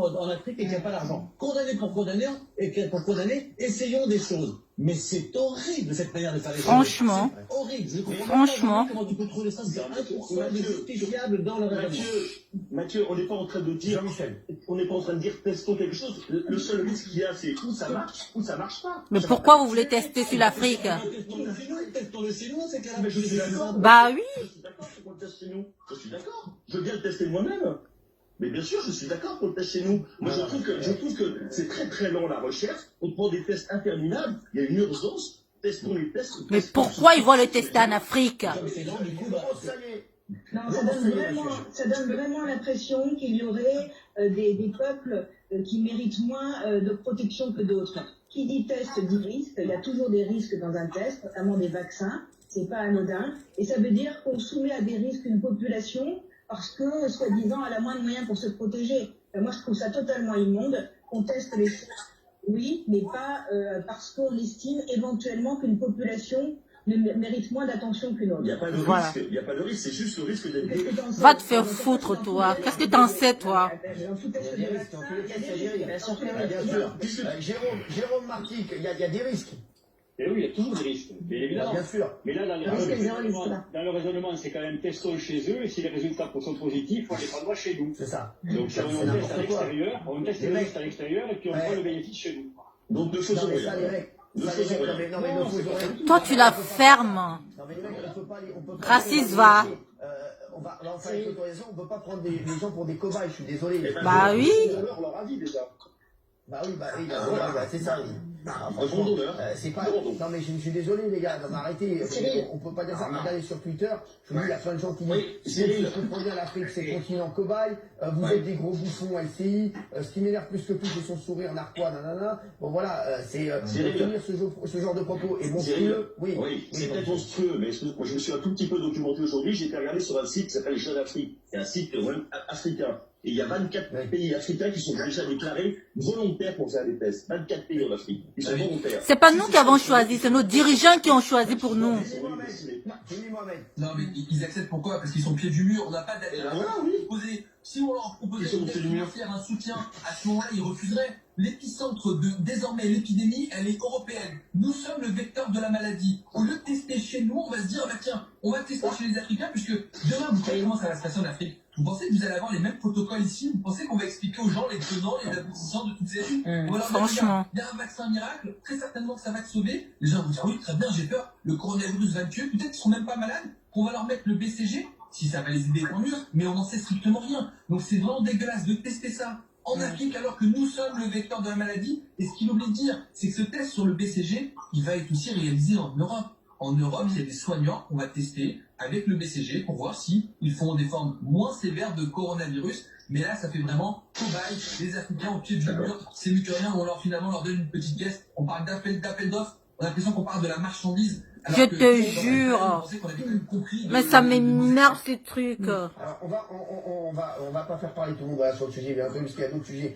en Afrique et qu'il n'y a pas d'argent. Condamner pour condamner, essayons des choses. Mais c'est horrible cette manière de faire les choses. Franchement. C'est horrible. Je comprends Franchement. pas comment tu peux trouver ça justifiable dans le raisonnement. Mathieu, on n'est pas en train de dire, on n'est pas en train de dire testons quelque chose. Le seul risque qu'il y a, c'est où ça marche pas. Mais pourquoi vous voulez tester sur l'Afrique? Testons-le chez nous, c'est Mais je suis d'accord. Bah oui. Je suis d'accord pour le test chez nous. Je suis d'accord. Je veux bien le tester moi-même. Mais bien sûr, je suis d'accord pour le test chez nous. Moi, je trouve que c'est très très long la recherche. On prend des tests interminables. Il y a une urgence. Testons les tests. Mais pourquoi ils vont le tester en Afrique? Non, ça donne vraiment l'impression qu'il y aurait des peuples qui méritent moins de protection que d'autres. Qui dit test dit risque. Il y a toujours des risques dans un test, notamment des vaccins. C'est pas anodin. Et ça veut dire qu'on soumet à des risques une population parce que, soi-disant, elle a moins de moyens pour se protéger. Moi, je trouve ça totalement immonde. On teste les choses, oui, mais pas parce qu'on estime éventuellement qu'une population mérite moins d'attention qu'une autre. Il n'y a pas de Voilà. risque. Il n'y a pas de risque. C'est juste le risque d'être. Va te faire foutre, toi. Qu'est-ce que t'en sais, toi? Jérôme Martic, il y a des risques. Et oui, il y a toujours des risques, bien évidemment. Bien sûr. Mais là, dans le raisonnement, c'est quand même testons chez eux, et si les résultats sont positifs, on les prendra chez nous. C'est ça. Donc, si on teste à l'extérieur, on teste les tests à l'extérieur, et puis on prend le bénéfice chez nous. Donc, deux choses. Toi, tu la fermes. Raciste, va. On va en faire une autorisation, on ne peut pas prendre les gens pour des cobayes, je suis désolé. Bah oui. Leur avis déjà. Bah oui, c'est ça. C'est pas. Non mais je suis désolé les gars, non mais arrêtez, on peut pas dire ça. Regardez sur Twitter, je vous dis, il y a plein de gens qui disent vous comprenez l'Afrique, c'est continent cobaye, vous êtes des gros bouffons LCI, ce qui m'énerve plus que tout, c'est son sourire narquois, nanana. Bon voilà, c'est tenir ce genre de propos. Et monstrueux, oui, c'est peut-être monstrueux, mais moi je me suis un tout petit peu documenté aujourd'hui, j'ai été regarder sur un site qui s'appelle Jeune Afrique, c'est un site africain. Et il y a 24 pays africains qui sont déjà déclarés volontaires pour faire des tests. 24 pays en Afrique. Ils sont volontaires. C'est pas nous qui avons choisi, c'est nos dirigeants qui ont choisi pour nous. Non, mais ils acceptent pourquoi? Parce qu'ils sont au pied du mur, on n'a pas d'alternative. Si on leur proposait de faire un soutien, à ce moment-là, ils refuseraient. L'épicentre de, désormais, l'épidémie, elle est européenne. Nous sommes le vecteur de la maladie. Au lieu de tester chez nous, on va se dire, bah tiens, on va tester chez les Africains, puisque demain, vous savez comment ça va se passer en Afrique. Vous pensez que vous allez avoir les mêmes protocoles ici? Vous pensez qu'on va expliquer aux gens les tenants, les aboutissants de toutes ces études? Franchement. Il y a un vaccin miracle, très certainement que ça va te sauver. Les gens vont dire, oui, très bien, j'ai peur, le coronavirus va te tuer. Peut-être qu'ils sont même pas malades, qu'on va leur mettre le BCG. Si ça va les aider, tant mieux, mais on n'en sait strictement rien. Donc c'est vraiment dégueulasse de tester ça en Afrique alors que nous sommes le vecteur de la maladie. Et ce qu'il oublie de dire, c'est que ce test sur le BCG, il va être aussi réalisé en Europe. En Europe, il y a des soignants qu'on va tester avec le BCG pour voir si ils font des formes moins sévères de coronavirus. Mais là, ça fait vraiment cobaye les Africains au pied du mur. C'est mieux que rien, on finalement leur donne une petite pièce. On parle d'appel d'offres. On a l'impression qu'on parle de la marchandise. Je te jure. Mais ça m'énerve ces trucs. Alors, on va pas faire parler tout le monde sur le sujet, bien entendu, parce qu'il y a d'autres sujets.